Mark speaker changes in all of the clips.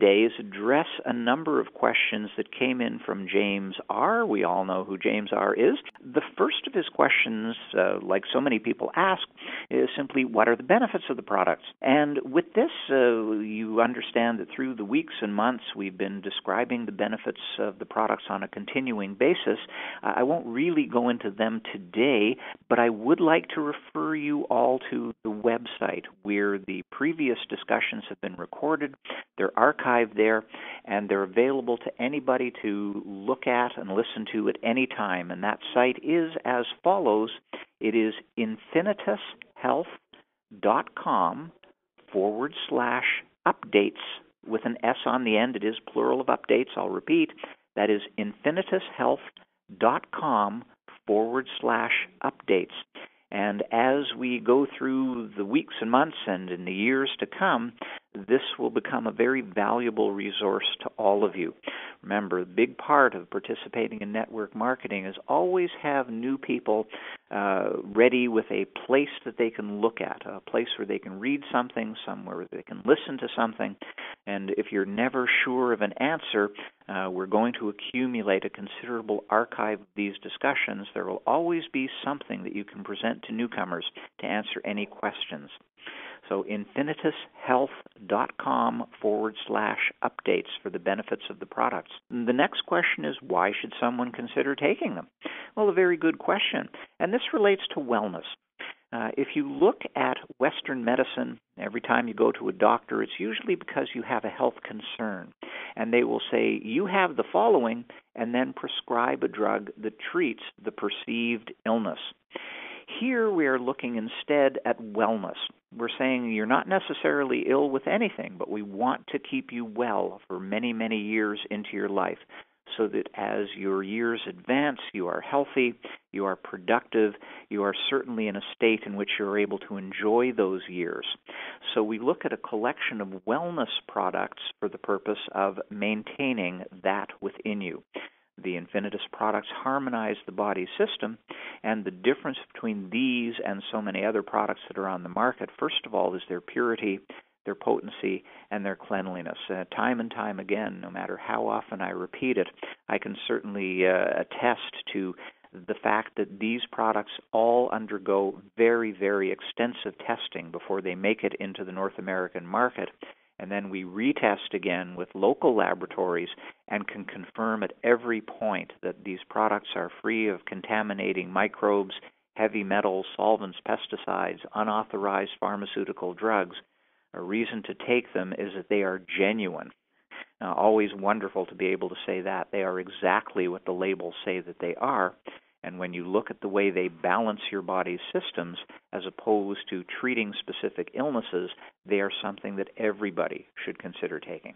Speaker 1: today is address a number of questions that came in from James R. We all know who James R. is. The first of his questions, like so many people ask, is simply, what are the benefits of the products? And with this, you understand that through the weeks and months we've been describing the benefits of the products on a continuing basis. I won't really go into them today, but I would like to refer you all to the website where the previous discussions have been recorded. They're archived there, and they're available to anybody to look at and listen to at any time. And that site is as follows. It is infinitushealth.com/updates with an S on the end. It is plural of updates. I'll repeat. That is infinitushealth.com/updates. And as we go through the weeks and months and in the years to come, this will become a very valuable resource to all of you. Remember, a big part of participating in network marketing is always have new people ready with a place that they can look at, a place where they can read something, somewhere where they can listen to something. And if you're never sure of an answer, we're going to accumulate a considerable archive of these discussions. There will always be something that you can present to newcomers to answer any questions. So infinitushealth.com/updates for the benefits of the products. And the next question is, why should someone consider taking them? Well, a very good question. And this relates to wellness. If you look at Western medicine, every time you go to a doctor, it's usually because you have a health concern. And they will say, you have the following, and then prescribe a drug that treats the perceived illness. Here we are looking instead at wellness. We're saying you're not necessarily ill with anything, but we want to keep you well for many, many years into your life, so that as your years advance, you are healthy, you are productive, you are certainly in a state in which you're able to enjoy those years. So we look at a collection of wellness products for the purpose of maintaining that within you. The Infinitus products harmonize the body system, and the difference between these and so many other products that are on the market, first of all, is their purity, their potency, and their cleanliness. Time and time again, no matter how often I repeat it, I can certainly attest to the fact that these products all undergo very, very extensive testing before they make it into the North American market. And then we retest again with local laboratories and can confirm at every point that these products are free of contaminating microbes, heavy metals, solvents, pesticides, unauthorized pharmaceutical drugs. A reason to take them is that they are genuine. Always wonderful to be able to say that. They are exactly what the labels say that they are. And when you look at the way they balance your body's systems as opposed to treating specific illnesses, they are something that everybody should consider taking.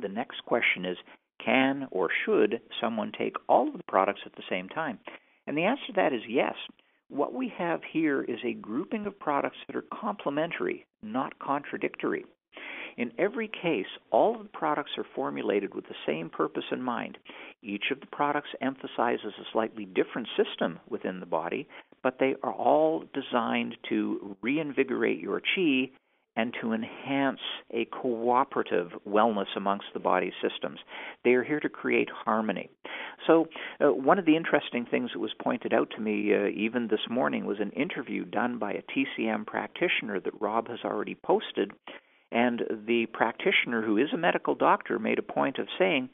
Speaker 1: The next question is, can or should someone take all of the products at the same time? And the answer to that is yes. What we have here is a grouping of products that are complementary, not contradictory. In every case, all of the products are formulated with the same purpose in mind. Each of the products emphasizes a slightly different system within the body, but they are all designed to reinvigorate your qi and to enhance a cooperative wellness amongst the body's systems. They are here to create harmony. So one of the interesting things that was pointed out to me even this morning was an interview done by a TCM practitioner that Rob has already posted. And the practitioner, who is a medical doctor, made a point of saying,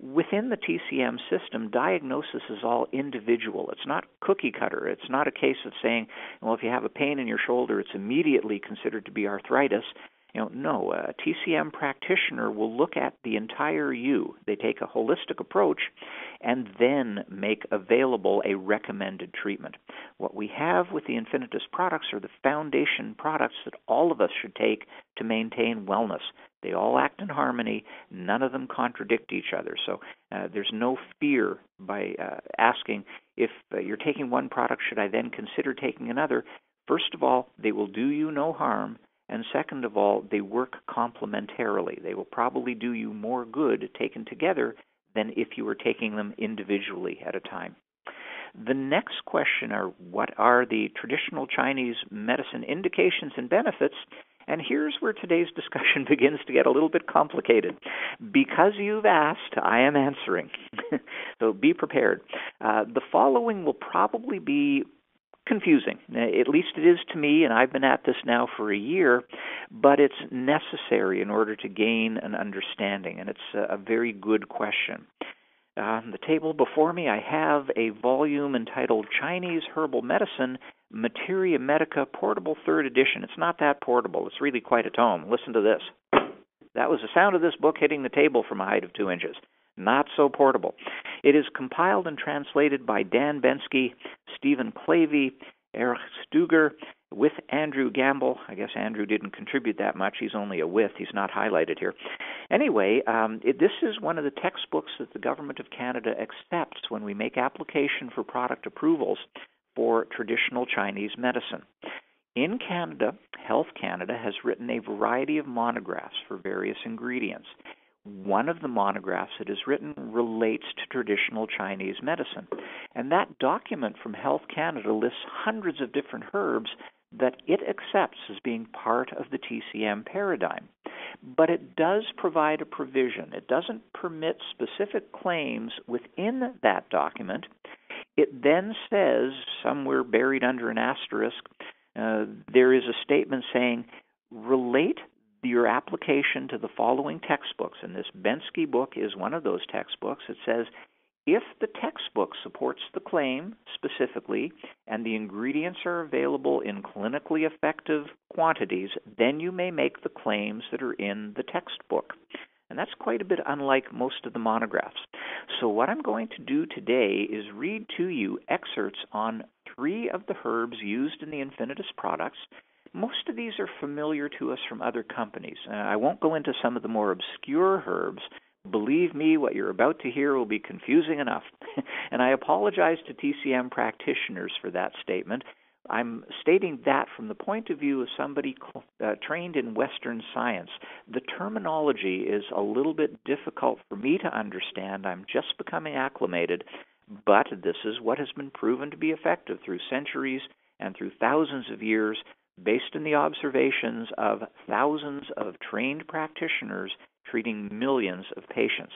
Speaker 1: within the TCM system, diagnosis is all individual. It's not cookie cutter. It's not a case of saying, well, if you have a pain in your shoulder, it's immediately considered to be arthritis. No, a TCM practitioner will look at the entire you. They take a holistic approach and then make available a recommended treatment. What we have with the Infinitus products are the foundation products that all of us should take to maintain wellness. They all act in harmony. None of them contradict each other. So there's no fear by asking, if you're taking one product, should I then consider taking another? First of all, they will do you no harm. And second of all, they work complementarily. They will probably do you more good taken together than if you were taking them individually at a time. The next question are, what are the traditional Chinese medicine indications and benefits? And here's where today's discussion begins to get a little bit complicated. Because you've asked, I am answering. So be prepared. The following will probably be confusing. At least it is to me, and I've been at this now for a year, but it's necessary in order to gain an understanding, and it's a very good question. On the table before me, I have a volume entitled Chinese Herbal Medicine, Materia Medica, Portable 3rd Edition. It's not that portable. It's really quite a tome. Listen to this. That was the sound of this book hitting the table from a height of 2 inches. Not so portable. It is compiled and translated by Dan Bensky, Stephen Clavey, Erich Stuger, with Andrew Gamble. I guess Andrew didn't contribute that much. He's only a with. He's not highlighted here. Anyway, this is one of the textbooks that the Government of Canada accepts when we make application for product approvals for traditional Chinese medicine. In Canada, Health Canada has written a variety of monographs for various ingredients. One of the monographs it has written relates to traditional Chinese medicine. And that document from Health Canada lists hundreds of different herbs that it accepts as being part of the TCM paradigm. But it does provide a provision. It doesn't permit specific claims within that document. It then says, somewhere buried under an asterisk, there is a statement saying, relate your application to the following textbooks, and this Bensky book is one of those textbooks. It says, if the textbook supports the claim specifically and the ingredients are available in clinically effective quantities, then you may make the claims that are in the textbook. And that's quite a bit unlike most of the monographs. So what I'm going to do today is read to you excerpts on 3 of the herbs used in the INFINITUS products. Most of these are familiar to us from other companies. I won't go into some of the more obscure herbs. Believe me, what you're about to hear will be confusing enough. And I apologize to TCM practitioners for that statement. I'm stating that from the point of view of somebody trained in Western science. The terminology is a little bit difficult for me to understand. I'm just becoming acclimated, but this is what has been proven to be effective through centuries and through thousands of years, based on the observations of thousands of trained practitioners treating millions of patients.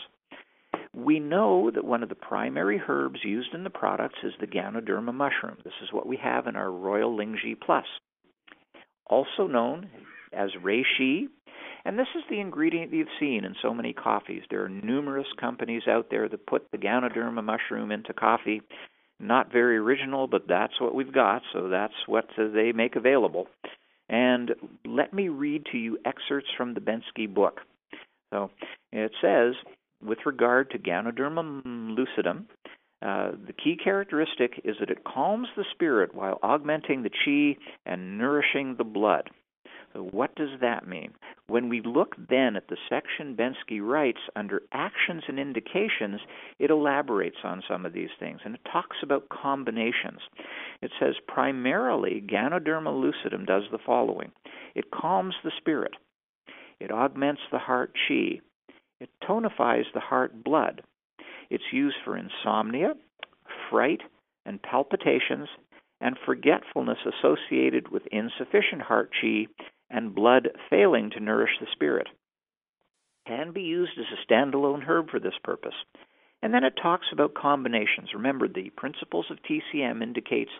Speaker 1: We know that one of the primary herbs used in the products is the Ganoderma mushroom. This is what we have in our Royal Lingji Plus, also known as reishi. And this is the ingredient you've seen in so many coffees. There are numerous companies out there that put the Ganoderma mushroom into coffee. Not very original, but that's what we've got, so that's what they make available. And let me read to you excerpts from the Bensky book. So it says, with regard to Ganoderma lucidum, the key characteristic is that it calms the spirit while augmenting the qi and nourishing the blood. So what does that mean? When we look then at the section Bensky writes under actions and indications, it elaborates on some of these things, and it talks about combinations. It says primarily Ganoderma lucidum does the following. It calms the spirit. It augments the heart qi. It tonifies the heart blood. It's used for insomnia, fright, and palpitations, and forgetfulness associated with insufficient heart qi and blood failing to nourish the spirit. Can be used as a standalone herb for this purpose. And then it talks about combinations. Remember, the principles of TCM indicates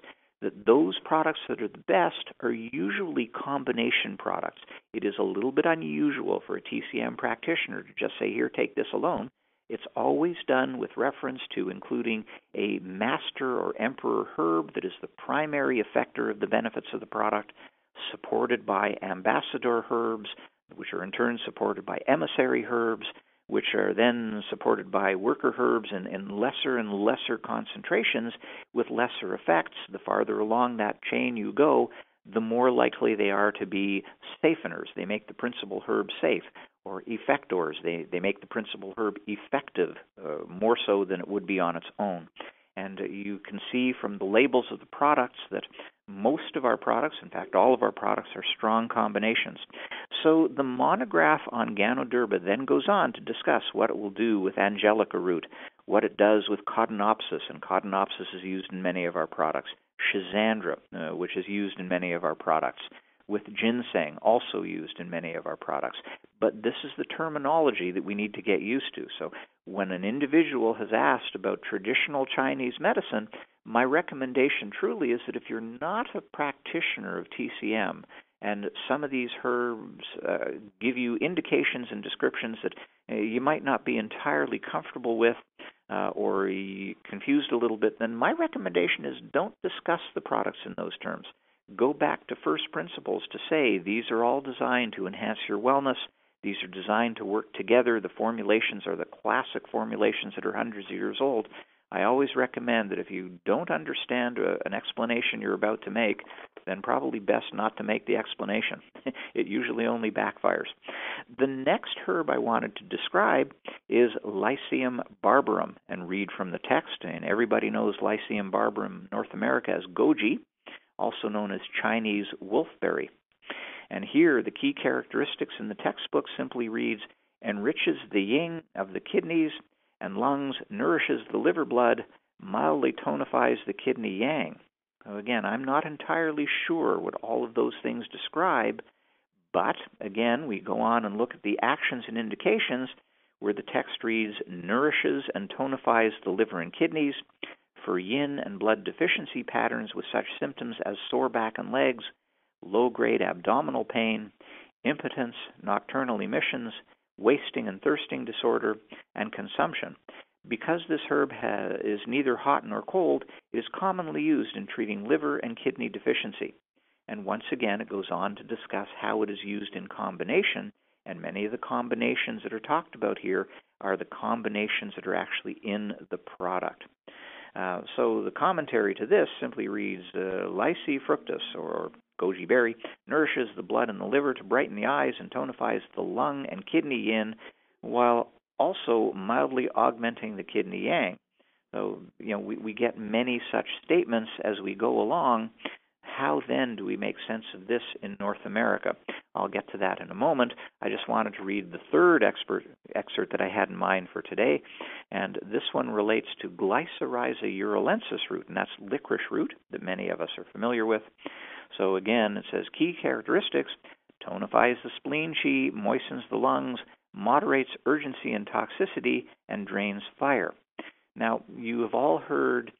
Speaker 1: that those products that are the best are usually combination products. It is a little bit unusual for a TCM practitioner to just say, here, take this alone. It's always done with reference to including a master or emperor herb that is the primary effector of the benefits of the product, supported by ambassador herbs, which are in turn supported by emissary herbs, which are then supported by worker herbs in lesser and lesser concentrations with lesser effects. The farther along that chain you go, the more likely they are to be safeners. They make the principal herb safe, or effectors. They make the principal herb effective, more so than it would be on its own. And you can see from the labels of the products that most of our products, in fact all of our products, are strong combinations. So the monograph on Ganoderma then goes on to discuss what it will do with angelica root, what it does with codonopsis, and codonopsis is used in many of our products, schizandra, which is used in many of our products, with ginseng, also used in many of our products. But this is the terminology that we need to get used to. So when an individual has asked about traditional Chinese medicine, my recommendation truly is that if you're not a practitioner of TCM, and some of these herbs give you indications and descriptions that you might not be entirely comfortable with, or confused a little bit, then my recommendation is don't discuss the products in those terms. Go back to first principles to say these are all designed to enhance your wellness. These are designed to work together. The formulations are the classic formulations that are hundreds of years old. I always recommend that if you don't understand an explanation you're about to make, then probably best not to make the explanation. It usually only backfires. The next herb I wanted to describe is Lycium barbarum, and read from the text. And everybody knows Lycium barbarum in North America as goji, also known as Chinese wolfberry. And here, the key characteristics in the textbook simply reads, enriches the yin of the kidneys and lungs, nourishes the liver blood, mildly tonifies the kidney yang. So again, I'm not entirely sure what all of those things describe, but again, we go on and look at the actions and indications where the text reads, nourishes and tonifies the liver and kidneys for yin and blood deficiency patterns with such symptoms as sore back and legs, low-grade abdominal pain, impotence, nocturnal emissions, wasting and thirsting disorder, and consumption. Because this herb is neither hot nor cold, it is commonly used in treating liver and kidney deficiency. And once again, it goes on to discuss how it is used in combination, and many of the combinations that are talked about here are the combinations that are actually in the product. So the commentary to this simply reads, Lyci fructus, or goji berry, nourishes the blood in the liver to brighten the eyes and tonifies the lung and kidney yin, while also mildly augmenting the kidney yang. So, we get many such statements as we go along. How then do we make sense of this in North America? I'll get to that in a moment. I just wanted to read the third excerpt that I had in mind for today, and this one relates to Glycyrrhiza urulensis root, and that's licorice root that many of us are familiar with. So again, it says key characteristics: tonifies the spleen qi, moistens the lungs, moderates urgency and toxicity, and drains fire. Now, you have all heard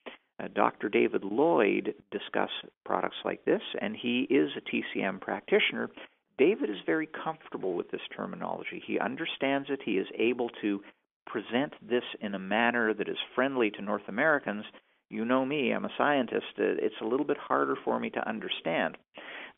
Speaker 1: Dr. David Lloyd discuss products like this, and he is a TCM practitioner. David is very comfortable with this terminology. He understands it. He is able to present this in a manner that is friendly to North Americans. You know me, I'm a scientist. It's a little bit harder for me to understand.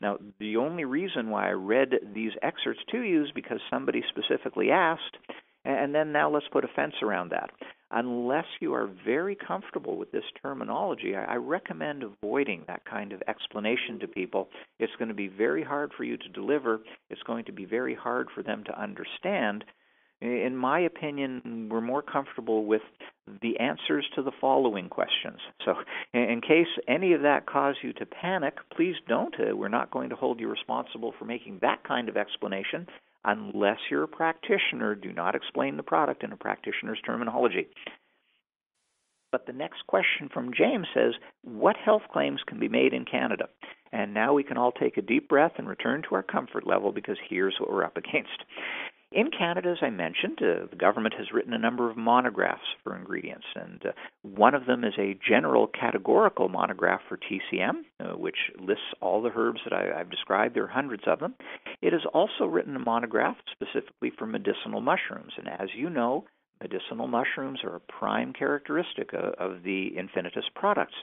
Speaker 1: Now, the only reason why I read these excerpts to you is because somebody specifically asked, and then now let's put a fence around that. Unless you are very comfortable with this terminology, I recommend avoiding that kind of explanation to people. It's going to be very hard for you to deliver. It's going to be very hard for them to understand. In my opinion, we're more comfortable with the answers to the following questions. So in case any of that caused you to panic, please don't. We're not going to hold you responsible for making that kind of explanation. Unless you're a practitioner, do not explain the product in a practitioner's terminology. But the next question from James says, what health claims can be made in Canada? And now we can all take a deep breath and return to our comfort level, because here's what we're up against. In Canada, as I mentioned, the government has written a number of monographs for ingredients, and one of them is a general categorical monograph for TCM, which lists all the herbs that I've described. There are hundreds of them. It has also written a monograph specifically for medicinal mushrooms, and as you know, medicinal mushrooms are a prime characteristic of the INFINITUS products.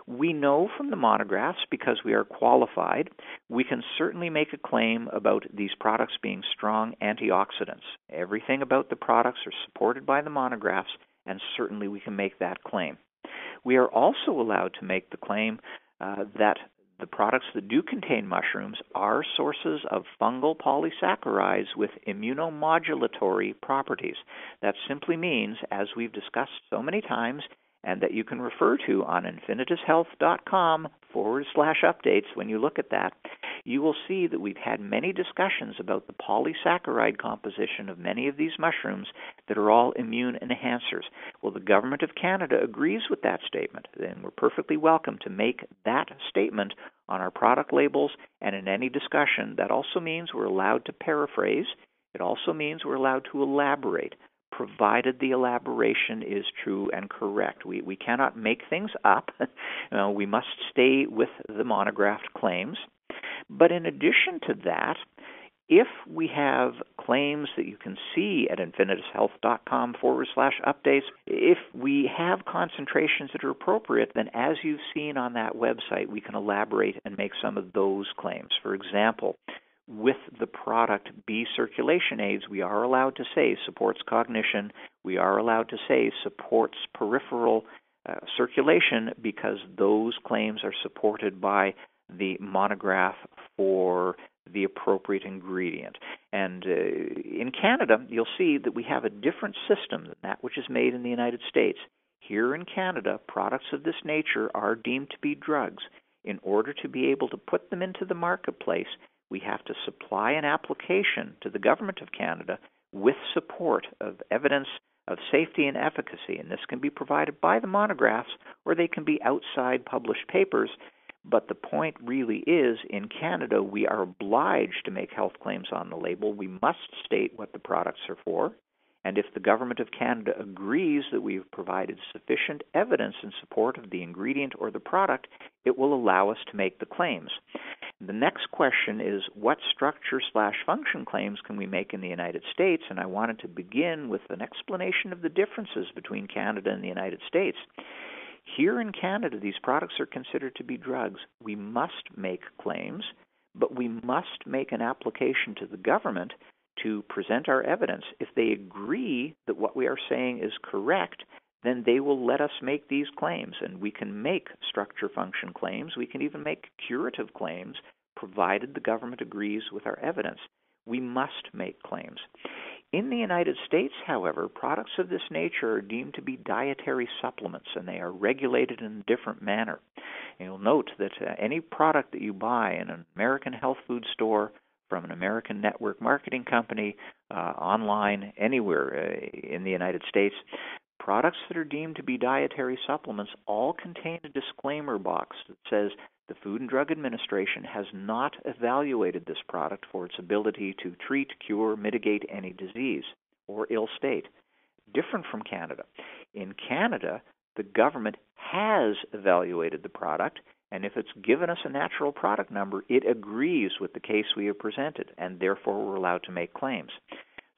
Speaker 1: We know from the monographs, because we are qualified, we can certainly make a claim about these products being strong antioxidants. Everything about the products are supported by the monographs, and certainly we can make that claim. We are also allowed to make the claim that the products that do contain mushrooms are sources of fungal polysaccharides with immunomodulatory properties. That simply means, as we've discussed so many times, and that you can refer to on infinitushealth.com/updates when you look at that, you will see that we've had many discussions about the polysaccharide composition of many of these mushrooms that are all immune enhancers. Well, the Government of Canada agrees with that statement, and we're perfectly welcome to make that statement on our product labels and in any discussion. That also means we're allowed to paraphrase. It also means we're allowed to elaborate, provided the elaboration is true and correct. We cannot make things up. We must stay with the monographed claims. But in addition to that, if we have claims that you can see at infinitushealth.com/updates, if we have concentrations that are appropriate, then as you've seen on that website, we can elaborate and make some of those claims. For example, with the product B circulation aids, we are allowed to say supports cognition. We are allowed to say supports peripheral circulation because those claims are supported by the monograph for the appropriate ingredient. And in Canada, you'll see that we have a different system than that which is made in the United States. Here in Canada, products of this nature are deemed to be drugs. In order to be able to put them into the marketplace, we have to supply an application to the Government of Canada with support of evidence of safety and efficacy. And this can be provided by the monographs, or they can be outside published papers. But the point really is, in Canada, we are obliged to make health claims on the label. We must state what the products are for. And if the Government of Canada agrees that we have provided sufficient evidence in support of the ingredient or the product, it will allow us to make the claims. The next question is, what structure/function claims can we make in the United States? And I wanted to begin with an explanation of the differences between Canada and the United States. Here in Canada, these products are considered to be drugs. We must make claims, but we must make an application to the government to present our evidence. If they agree that what we are saying is correct, then they will let us make these claims, and we can make structure-function claims. We can even make curative claims, provided the government agrees with our evidence. We must make claims. In the United States, however, products of this nature are deemed to be dietary supplements, and they are regulated in a different manner. And you'll note that any product that you buy in an American health food store, from an American network marketing company, online, anywhere in the United States, products that are deemed to be dietary supplements all contain a disclaimer box that says the Food and Drug Administration has not evaluated this product for its ability to treat, cure, mitigate any disease or ill state. Different from Canada. In Canada, the government has evaluated the product, and if it's given us a natural product number, it agrees with the case we have presented, and therefore we're allowed to make claims.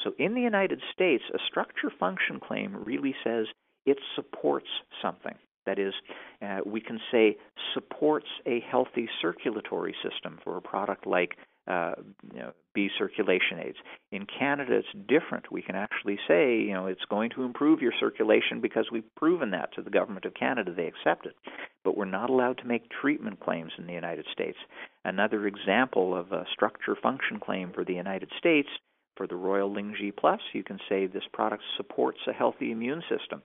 Speaker 1: So in the United States, a structure-function claim really says it supports something. That is, we can say supports a healthy circulatory system for a product like B circulation aids. In Canada, it's different. We can actually say, it's going to improve your circulation because we've proven that to the Government of Canada. They accept it. But we're not allowed to make treatment claims in the United States. Another example of a structure-function claim for the United States, for the Royal Ling-G Plus, you can say this product supports a healthy immune system.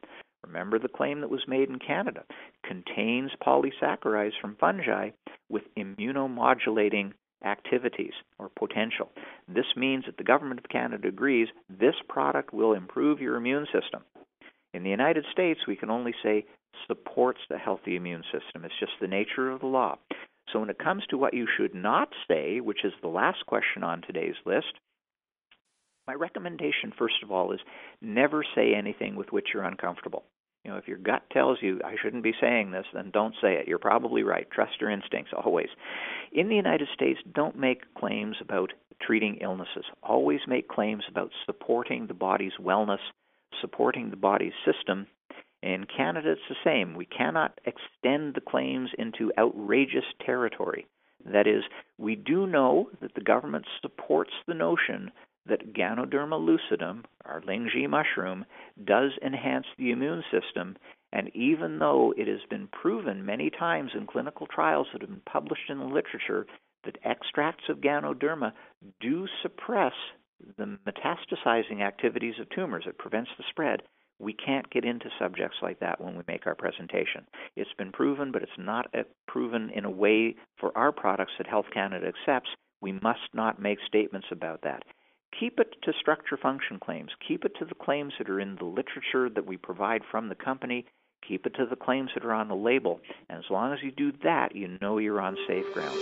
Speaker 1: Remember the claim that was made in Canada. Contains polysaccharides from fungi with immunomodulating activities or potential. This means that the Government of Canada agrees this product will improve your immune system. In the United States, we can only say supports the healthy immune system. It's just the nature of the law. So when it comes to what you should not say, which is the last question on today's list, my recommendation, first of all, is never say anything with which you're uncomfortable. If your gut tells you, I shouldn't be saying this, then don't say it. You're probably right. Trust your instincts, always. In the United States, don't make claims about treating illnesses. Always make claims about supporting the body's wellness, supporting the body's system. In Canada, it's the same. We cannot extend the claims into outrageous territory. That is, we do know that the government supports the notion that Ganoderma lucidum, our Ling-G mushroom, does enhance the immune system, and even though it has been proven many times in clinical trials that have been published in the literature that extracts of Ganoderma do suppress the metastasizing activities of tumors, it prevents the spread, we can't get into subjects like that when we make our presentation. It's been proven, but it's not proven in a way for our products that Health Canada accepts. We must not make statements about that. Keep it to structure-function claims. Keep it to the claims that are in the literature that we provide from the company. Keep it to the claims that are on the label. And as long as you do that, you know you're on safe ground.